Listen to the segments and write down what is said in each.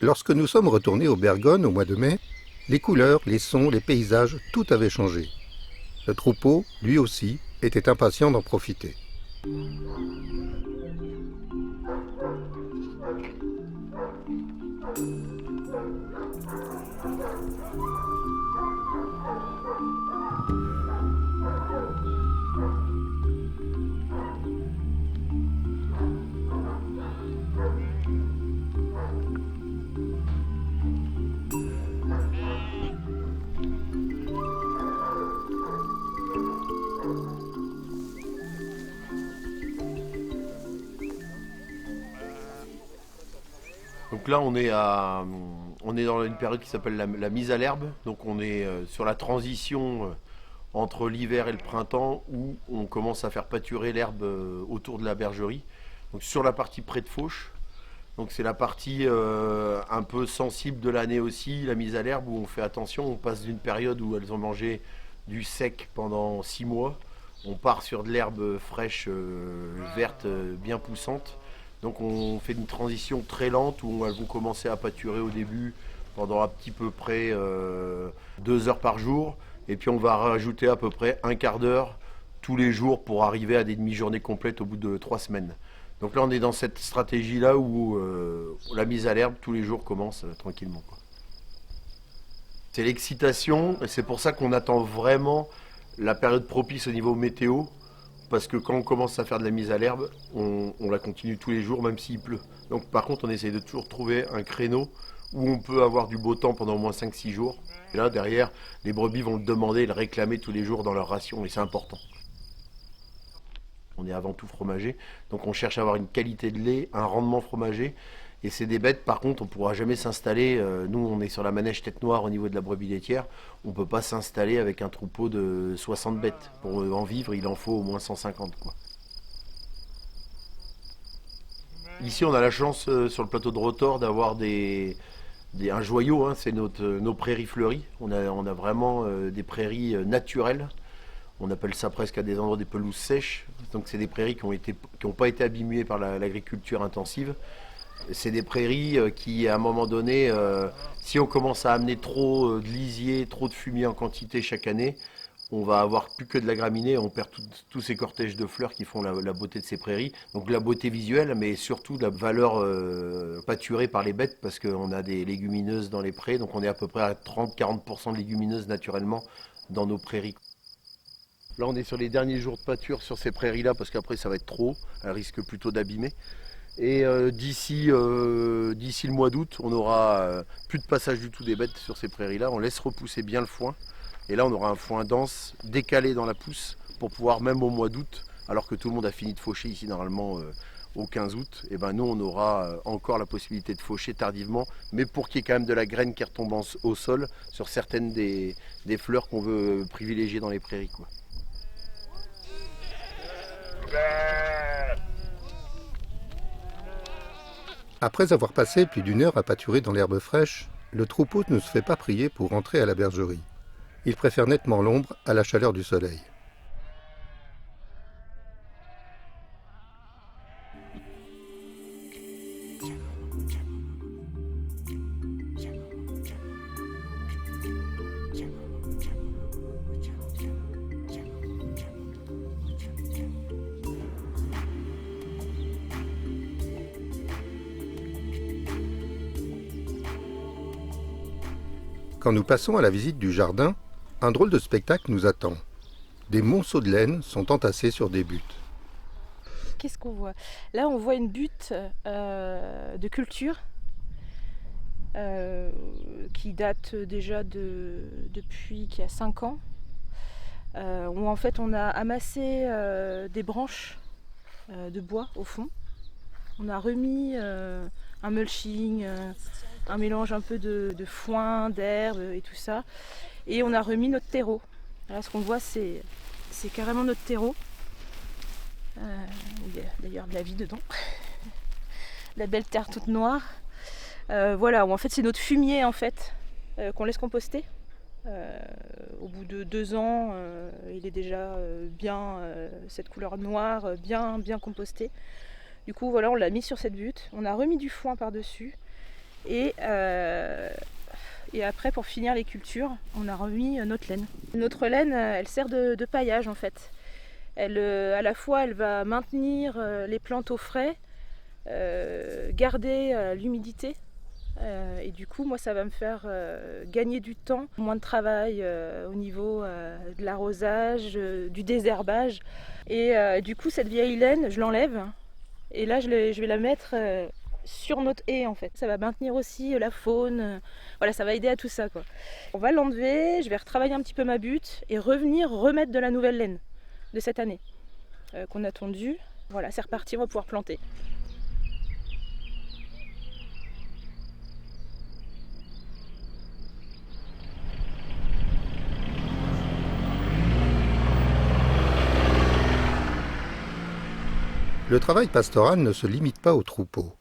Lorsque nous sommes retournés au Bergone au mois de mai, les couleurs, les sons, les paysages, tout avait changé. Le troupeau, lui aussi, était impatient d'en profiter. Donc là, on est dans une période qui s'appelle la mise à l'herbe. Donc on est sur la transition entre l'hiver et le printemps où on commence à faire pâturer l'herbe autour de la bergerie. Donc sur la partie près de Fauche. Donc c'est la partie un peu sensible de l'année aussi, la mise à l'herbe où on fait attention. On passe d'une période où elles ont mangé du sec pendant 6 mois. On part sur de l'herbe fraîche, verte, bien poussante. Donc on fait une transition très lente où elles vont commencer à pâturer au début pendant à petit peu près 2 heures par jour. Et puis on va rajouter à peu près un quart d'heure tous les jours pour arriver à des demi-journées complètes au bout de 3 semaines. Donc là on est dans cette stratégie-là où la mise à l'herbe tous les jours commence tranquillement, quoi. C'est l'excitation et c'est pour ça qu'on attend vraiment la période propice au niveau météo. Parce que quand on commence à faire de la mise à l'herbe, on la continue tous les jours, même s'il pleut. Donc par contre, on essaye de toujours trouver un créneau où on peut avoir du beau temps pendant au moins 5-6 jours. Et là, derrière, les brebis vont le demander, le réclamer tous les jours dans leur ration, et c'est important. On est avant tout fromager, donc on cherche à avoir une qualité de lait, un rendement fromager. Et c'est des bêtes, par contre, on ne pourra jamais s'installer. Nous, on est sur la manège tête noire au niveau de la brebis laitière. On ne peut pas s'installer avec un troupeau de 60 bêtes. Pour en vivre, il en faut au moins 150, quoi. Ici, on a la chance, sur le plateau de Rotor, d'avoir un joyau, hein, c'est nos prairies fleuries. On a vraiment des prairies naturelles. On appelle ça presque à des endroits des pelouses sèches. Donc c'est des prairies qui ont pas été abîmées par l'agriculture intensive. C'est des prairies qui, à un moment donné, si on commence à amener trop de lisier, trop de fumier en quantité chaque année, on va avoir plus que de la graminée, on perd tous ces cortèges de fleurs qui font la beauté de ces prairies. Donc la beauté visuelle, mais surtout la valeur pâturée par les bêtes, parce qu'on a des légumineuses dans les prés, donc on est à peu près à 30-40% de légumineuses naturellement dans nos prairies. Là, on est sur les derniers jours de pâture sur ces prairies-là, parce qu'après ça va être trop, elles risquent plutôt d'abîmer. Et d'ici le mois d'août, on aura plus de passage du tout des bêtes sur ces prairies-là. On laisse repousser bien le foin. Et là, on aura un foin dense, décalé dans la pousse, pour pouvoir, même au mois d'août, alors que tout le monde a fini de faucher ici normalement au 15 août, et ben nous, on aura encore la possibilité de faucher tardivement, mais pour qu'il y ait quand même de la graine qui retombe au sol sur certaines des fleurs qu'on veut privilégier dans les prairies, quoi. Après avoir passé plus d'une heure à pâturer dans l'herbe fraîche, le troupeau ne se fait pas prier pour rentrer à la bergerie. Il préfère nettement l'ombre à la chaleur du soleil. Quand nous passons à la visite du jardin, un drôle de spectacle nous attend. Des monceaux de laine sont entassés sur des buttes. Qu'est-ce qu'on voit? Là, on voit une butte de culture qui date déjà depuis qu'il y a 5 ans, où en fait on a amassé des branches de bois au fond. On a remis un mulching, un mélange un peu de foin, d'herbe et tout ça. Et on a remis notre terreau. Là, ce qu'on voit, c'est carrément notre terreau. Il y a d'ailleurs de la vie dedans. La belle terre toute noire. Voilà, où en fait c'est notre fumier en fait qu'on laisse composter. Au bout de 2 ans, il est déjà bien cette couleur noire, bien composté. Du coup voilà, on l'a mis sur cette butte, on a remis du foin par-dessus Et après, pour finir les cultures, on a remis notre laine. Notre laine, elle sert de paillage en fait. À la fois, elle va maintenir les plantes au frais, garder l'humidité. Et du coup, moi, ça va me faire gagner du temps, moins de travail au niveau de l'arrosage, du désherbage. Et du coup, cette vieille laine, je l'enlève. Et là, je vais la mettre sur notre haie, en fait. Ça va maintenir aussi la faune. Voilà, ça va aider à tout ça, quoi. On va l'enlever, je vais retravailler un petit peu ma butte et remettre de la nouvelle laine de cette année qu'on a tondue. Voilà, c'est reparti, on va pouvoir planter. Le travail pastoral ne se limite pas aux troupeaux.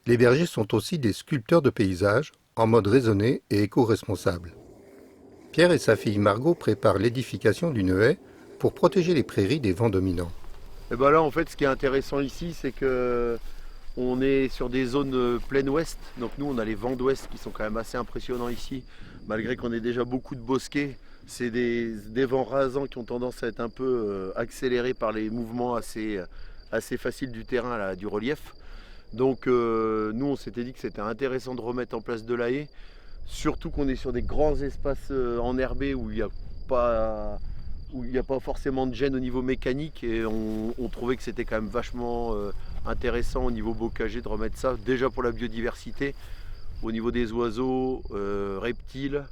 Les bergers sont aussi des sculpteurs de paysages, en mode raisonné et éco-responsable. Pierre et sa fille Margot préparent l'édification d'une haie pour protéger les prairies des vents dominants. Et ben là, en fait, ce qui est intéressant ici, c'est que on est sur des zones plein ouest. Donc nous, on a les vents d'ouest qui sont quand même assez impressionnants ici, malgré qu'on ait déjà beaucoup de bosquets. C'est des vents rasants qui ont tendance à être un peu accélérés par les mouvements assez faciles du terrain, là, du relief. Donc nous, on s'était dit que c'était intéressant de remettre en place de la haie, surtout qu'on est sur des grands espaces enherbés où il n'y a pas forcément de gêne au niveau mécanique, et on trouvait que c'était quand même vachement intéressant au niveau bocager de remettre ça, déjà pour la biodiversité, au niveau des oiseaux, reptiles,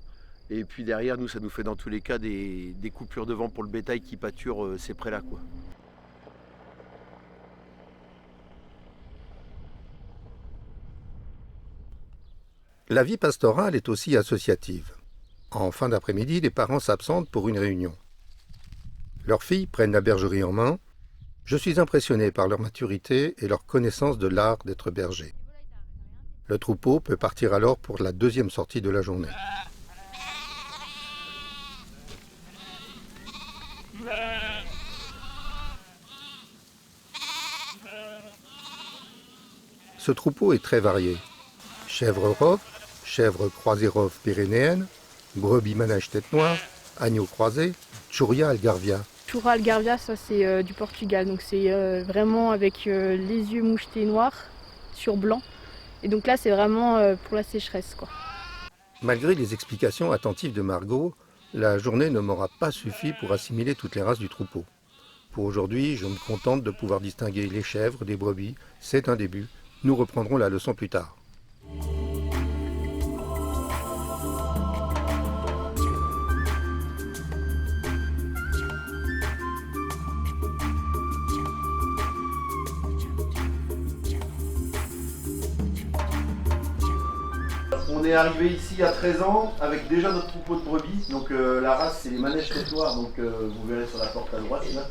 et puis derrière nous, ça nous fait dans tous les cas des coupures de vent pour le bétail qui pâture ces prés-là, quoi. La vie pastorale est aussi associative. En fin d'après-midi, les parents s'absentent pour une réunion. Leurs filles prennent la bergerie en main. Je suis impressionné par leur maturité et leur connaissance de l'art d'être berger. Le troupeau peut partir alors pour la deuxième sortie de la journée. Ce troupeau est très varié. Chèvres rove, chèvres croisées rove pyrénéennes, brebis manège tête noire, agneaux croisés, Tchouria algarvia. Tchouria algarvia, ça c'est du Portugal, donc c'est vraiment avec les yeux mouchetés noirs sur blanc. Et donc là c'est vraiment pour la sécheresse, quoi. Malgré les explications attentives de Margot, la journée ne m'aura pas suffi pour assimiler toutes les races du troupeau. Pour aujourd'hui, je me contente de pouvoir distinguer les chèvres des brebis. C'est un début. Nous reprendrons la leçon plus tard. On est arrivé ici à 13 ans avec déjà notre troupeau de brebis. Donc la race, c'est les manèges tête noire, donc vous verrez sur la porte à droite là.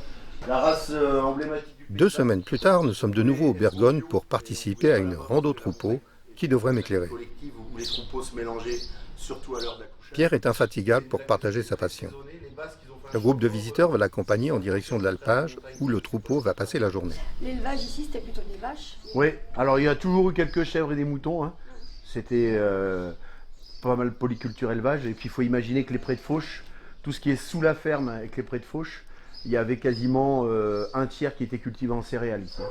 La race emblématique du pays. 2 semaines plus tard, nous sommes de nouveau au Bergone pour participer à une rando troupeau qui devrait m'éclairer. Où les troupeaux se mélangeaient, surtout à l'heure d'accouchage. Pierre est infatigable pour partager sa passion. Le groupe de visiteurs va l'accompagner en direction de l'alpage où le troupeau va passer la journée. L'élevage ici, c'était plutôt des vaches? Oui, alors il y a toujours eu quelques chèvres et des moutons, hein. C'était pas mal polyculture élevage. Et puis il faut imaginer que les prés de fauche, tout ce qui est sous la ferme avec les prés de fauche, il y avait quasiment un tiers qui était cultivé en céréales ici.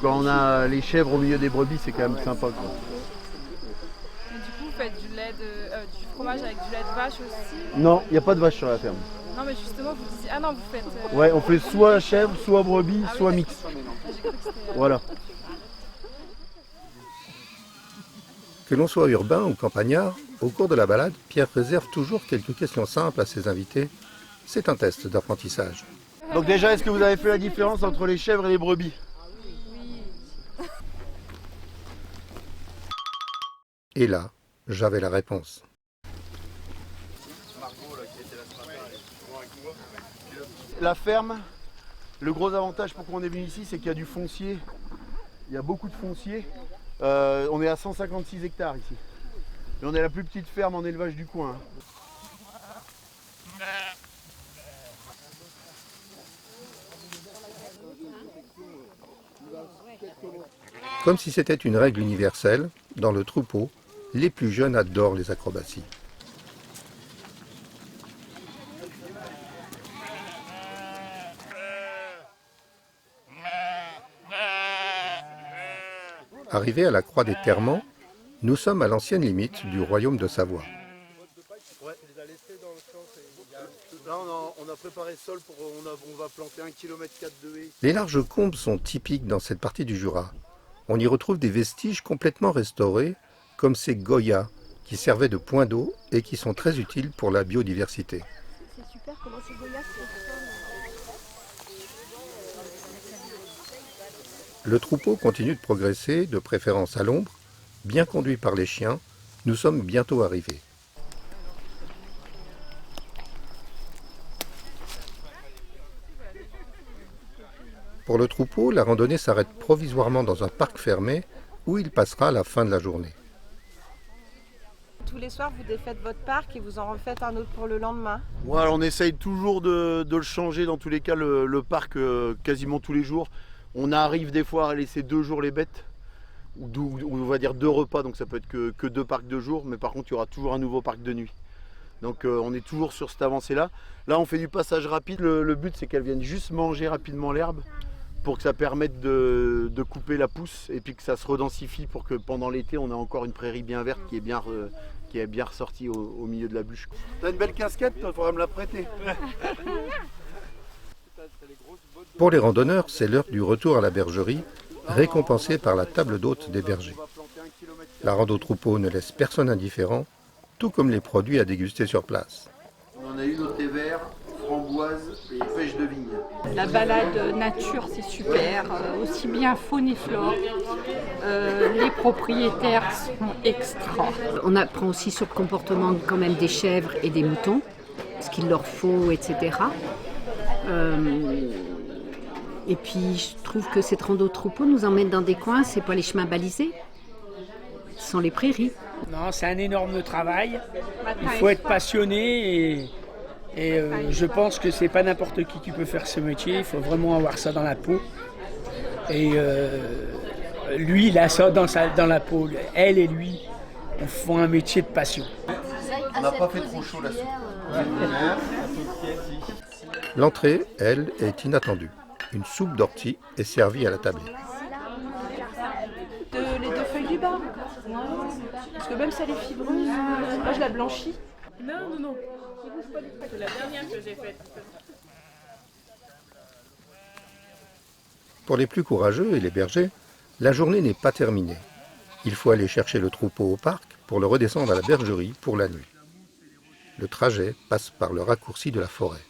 Quand on a les chèvres au milieu des brebis, c'est quand même sympa, quoi. Et du coup, vous faites du fromage avec du lait de vache aussi? Non, il n'y a pas de vache sur la ferme. Non, mais justement, vous disiez... Ah non, vous faites... Ouais, on fait soit chèvre, soit brebis, soit mix. Ah, j'ai cru que c'était... Voilà. Que l'on soit urbain ou campagnard, au cours de la balade, Pierre réserve toujours quelques questions simples à ses invités. C'est un test d'apprentissage. Donc déjà, est-ce que vous avez fait la différence entre les chèvres et les brebis? Et là, j'avais la réponse. La ferme, Le gros avantage pourquoi on est venu ici, c'est qu'il y a du foncier. Il y a beaucoup de foncier. On est à 156 hectares ici. Et on est la plus petite ferme en élevage du coin. Comme si c'était une règle universelle, dans le troupeau, les plus jeunes adorent les acrobaties. Arrivés à la croix des Terments, nous sommes à l'ancienne limite du royaume de Savoie. Là, on a préparé le sol pour on va planter 1,4 km de haies. Les larges combes sont typiques dans cette partie du Jura. On y retrouve des vestiges complètement restaurés, comme ces goyas qui servaient de point d'eau et qui sont très utiles pour la biodiversité. C'est super comment ces goyas Le troupeau continue de progresser, de préférence à l'ombre. Bien conduit par les chiens, nous sommes bientôt arrivés. Pour le troupeau, la randonnée s'arrête provisoirement dans un parc fermé où il passera la fin de la journée. Tous les soirs, vous défaites votre parc et vous en refaites un autre pour le lendemain. Voilà, on essaye toujours de le changer, dans tous les cas, le parc quasiment tous les jours. On arrive des fois à laisser 2 jours les bêtes, ou on va dire 2 repas, donc ça peut être que 2 parcs de jour, mais par contre il y aura toujours un nouveau parc de nuit. Donc on est toujours sur cette avancée-là. Là on fait du passage rapide, le but c'est qu'elles viennent juste manger rapidement l'herbe, pour que ça permette de couper la pousse, et puis que ça se redensifie pour que pendant l'été on ait encore une prairie bien verte qui est bien ressortie au milieu de la bûche. T'as une belle casquette, toi, il faudra me la prêter. Pour les randonneurs, c'est l'heure du retour à la bergerie, récompensée par la table d'hôte des bergers. La rando troupeau ne laisse personne indifférent, tout comme les produits à déguster sur place. On a eu nos thés verts, framboises et pêche de vigne. La balade nature, c'est super, aussi bien faune et flore. Les propriétaires sont extra. On apprend aussi sur le comportement quand même des chèvres et des moutons, ce qu'il leur faut, etc. Et puis je trouve que cette rando troupeau nous emmène dans des coins, c'est pas les chemins balisés, ce sont les prairies. Non, c'est un énorme travail. Il faut être passionné et je pense que c'est pas n'importe qui peut faire ce métier. Il faut vraiment avoir ça dans la peau. Et lui, il a ça dans la peau. Elle et lui, on fait un métier de passion. On n'a pas fait trop chaud là-dessus. L'entrée, elle, est inattendue. Une soupe d'ortie est servie à la tablée. Les 2 feuilles du bas. Parce que même si elle est fibreuse, moi je la blanchis. Non. C'est la dernière que j'ai faite. Pour les plus courageux et les bergers, la journée n'est pas terminée. Il faut aller chercher le troupeau au parc pour le redescendre à la bergerie pour la nuit. Le trajet passe par le raccourci de la forêt.